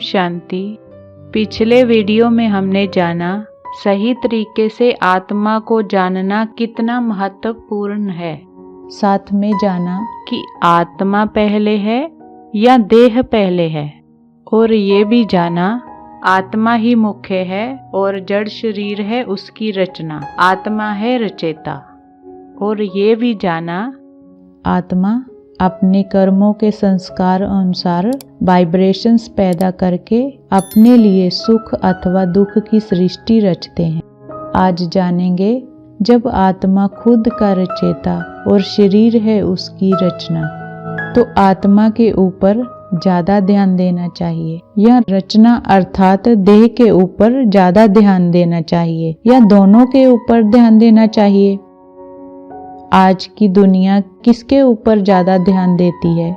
शांति। पिछले वीडियो में हमने जाना सही तरीके से आत्मा को जानना कितना महत्वपूर्ण है। साथ में जाना कि आत्मा पहले है या देह पहले है, और ये भी जाना आत्मा ही मुख्य है और जड़ शरीर है उसकी रचना, आत्मा है रचेता। और ये भी जाना आत्मा अपने कर्मों के संस्कार अनुसार वाइब्रेशंस पैदा करके अपने लिए सुख अथवा दुख की सृष्टि रचते हैं। आज जानेंगे जब आत्मा खुद का रचेता और शरीर है उसकी रचना, तो आत्मा के ऊपर ज्यादा ध्यान देना चाहिए या रचना अर्थात देह के ऊपर ज्यादा ध्यान देना चाहिए या दोनों के ऊपर ध्यान देना चाहिए। आज की दुनिया किसके ऊपर ज्यादा ध्यान देती है?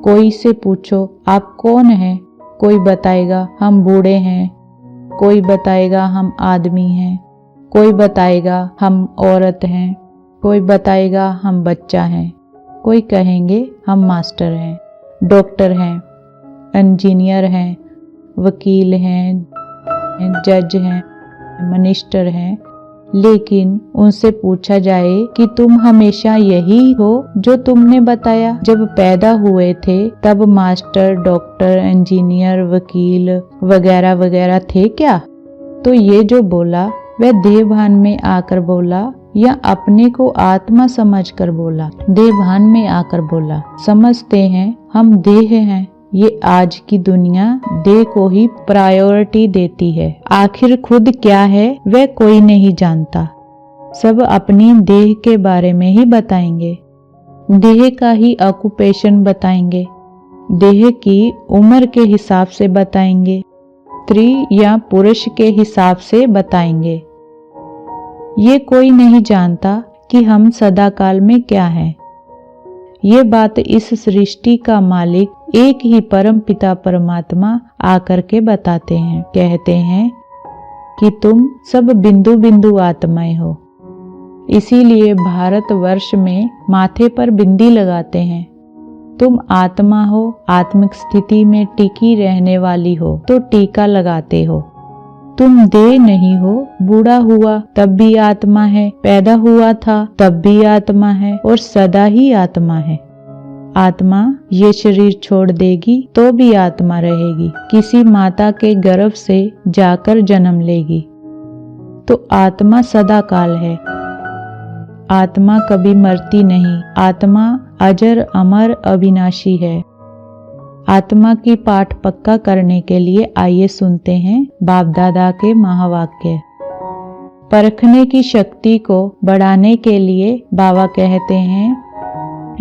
कोई से पूछो आप कौन हैं, कोई बताएगा हम बूढ़े हैं, कोई बताएगा हम आदमी हैं, कोई बताएगा हम औरत हैं, कोई बताएगा हम बच्चा हैं, कोई कहेंगे हम मास्टर हैं, डॉक्टर हैं, इंजीनियर हैं, वकील हैं, जज हैं, मिनिस्टर हैं। लेकिन उनसे पूछा जाए कि तुम हमेशा यही हो जो तुमने बताया जब पैदा हुए थे, तब मास्टर, डॉक्टर, इंजीनियर, वकील वगैरह वगैरह थे क्या? तो ये जो बोला वह देह भान में आकर बोला या अपने को आत्मा समझकर बोला? देह भान में आकर बोला। समझते हैं हम देह हैं। ये आज की दुनिया देह को ही प्रायोरिटी देती है। आखिर खुद क्या है वह कोई नहीं जानता। सब अपनी देह के बारे में ही बताएंगे, देह का ही ऑक्यूपेशन बताएंगे, देह की उम्र के हिसाब से बताएंगे, स्त्री या पुरुष के हिसाब से बताएंगे। ये कोई नहीं जानता कि हम सदाकाल में क्या हैं। ये बात इस सृष्टि का मालिक एक ही परम पिता परमात्मा आकर के बताते हैं। कहते हैं कि तुम सब बिंदु बिंदु आत्माएं हो। इसीलिए भारतवर्ष में माथे पर बिंदी लगाते हैं। तुम आत्मा हो, आत्मिक स्थिति में टिकी रहने वाली हो तो टीका लगाते हो। तुम देह नहीं हो, बूढ़ा हुआ तब भी आत्मा है, पैदा हुआ था तब भी आत्मा है और सदा ही आत्मा है। आत्मा ये शरीर छोड़ देगी तो भी आत्मा रहेगी, किसी माता के गर्भ से जाकर जन्म लेगी। तो आत्मा सदा काल है। आत्मा कभी मरती नहीं। आत्मा अजर अमर अविनाशी है। आत्मा की पाठ पक्का करने के लिए आइए सुनते हैं बाप दादा के महावाक्य। परखने की शक्ति को बढ़ाने के लिए बाबा कहते हैं,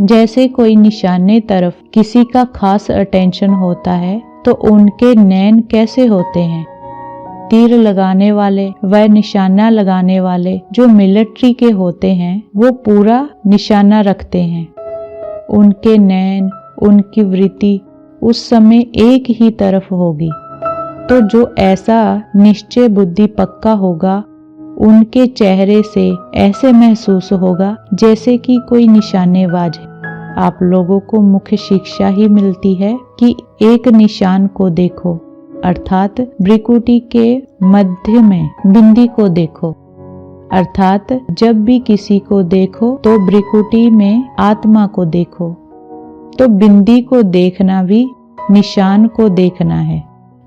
जैसे कोई निशाने तरफ किसी का खास अटेंशन होता है तो उनके नैन कैसे होते हैं। तीर लगाने वाले व निशाना लगाने वाले जो मिलिट्री के होते हैं वो पूरा निशाना रखते हैं। उनके नैन, उनकी वृत्ति उस समय एक ही तरफ होगी। तो जो ऐसा निश्चय बुद्धि पक्का होगा, उनके चेहरे से ऐसे महसूस होगा जैसे कि कोई निशानेबाज है। आप लोगों को मुख्य शिक्षा ही मिलती है कि एक निशान को देखो, अर्थात भ्रिकुटी के मध्य में बिंदी को देखो। अर्थात जब भी किसी को देखो तो भ्रिकुटी में आत्मा को देखो। तो बिंदी को देखना भी निशान को देखना है।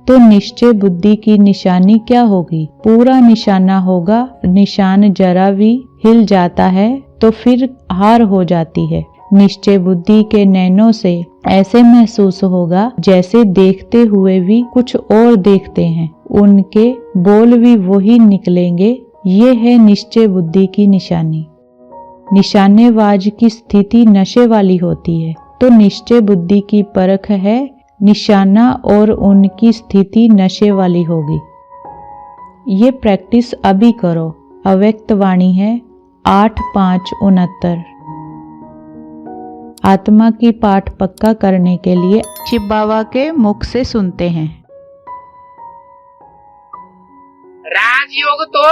तो निश्चय बुद्धि की निशानी क्या होगी? पूरा निशाना होगा। निशान जरा भी हिल जाता है तो फिर हार हो जाती है। निश्चय बुद्धि के नैनों से ऐसे महसूस होगा जैसे देखते हुए भी कुछ और देखते हैं। उनके बोल भी वही निकलेंगे। ये है निश्चय बुद्धि की निशानी। निशानेबाज की स्थिति नशे वाली होती है। तो निश्चय बुद्धि की परख है निशाना और उनकी स्थिति नशे वाली होगी। ये प्रैक्टिस अभी करो। अव्यक्त वाणी है 8/5/69। आत्मा की पाठ पक्का करने के लिए शिव बाबा के मुख से सुनते हैं। राजयोग तो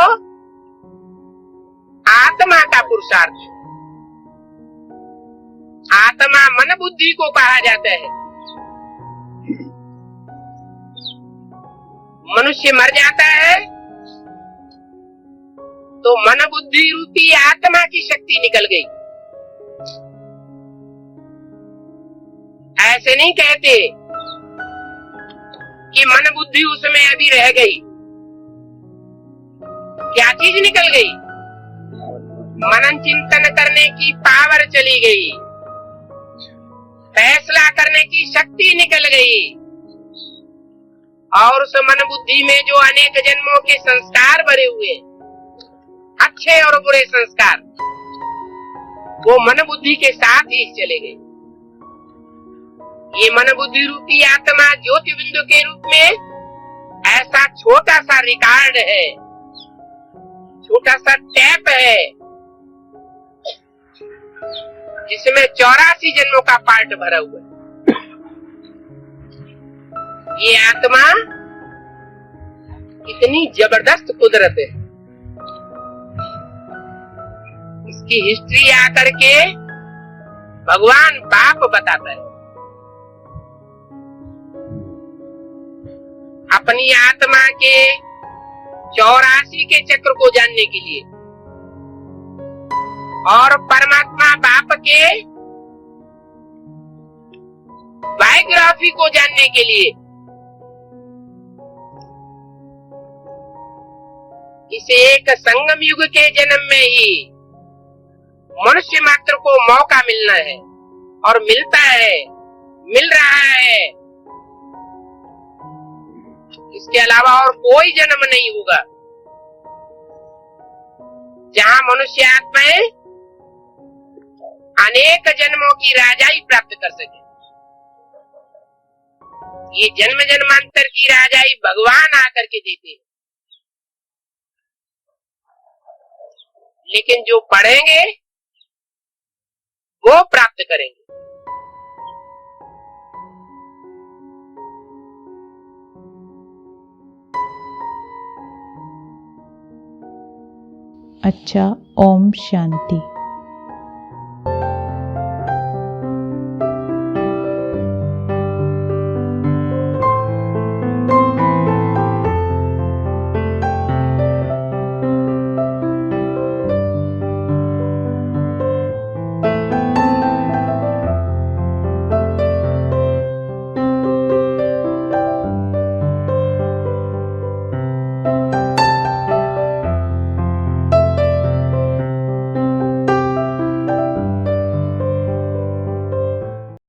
आत्मा का पुरुषार्थ है। आत्मा मन बुद्धि को कहा जाता है। मनुष्य मर जाता है तो मन बुद्धि रूपी आत्मा की शक्ति निकल गई। ऐसे नहीं कहते कि मन बुद्धि उसमें अभी रह गई। क्या चीज निकल गई? मनन चिंतन करने की पावर चली गई, फैसला करने की शक्ति निकल गई, और उस मन बुद्धि में जो अनेक जन्मों के संस्कार भरे हुए, अच्छे और बुरे संस्कार, वो मन बुद्धि के साथ ही चले गए। ये मन बुद्धि रूपी आत्मा ज्योति बिंदु के रूप में ऐसा छोटा सा रिकॉर्ड है, छोटा सा टैप है, जिसमें 84 जन्मों का पार्ट भरा हुआ है। ये आत्मा कितनी जबरदस्त कुदरत है। इसकी हिस्ट्री आकर के भगवान बाप बताता है। अपनी आत्मा के 84 के चक्र को जानने के लिए और परमात्मा बाप के बायोग्राफी को जानने के लिए इसे एक संगम युग के जन्म में ही मनुष्य मात्र को मौका मिलना है, और मिलता है, मिल रहा है। इसके अलावा और कोई जन्म नहीं होगा जहां मनुष्य आत्माएं अनेक जन्मों की राजाई प्राप्त कर सके। ये जन्म जन्मांतर की राजाई भगवान आकर के देते हैं, लेकिन जो पढ़ेंगे वो प्राप्त करेंगे। अच्छा, ओम शांति।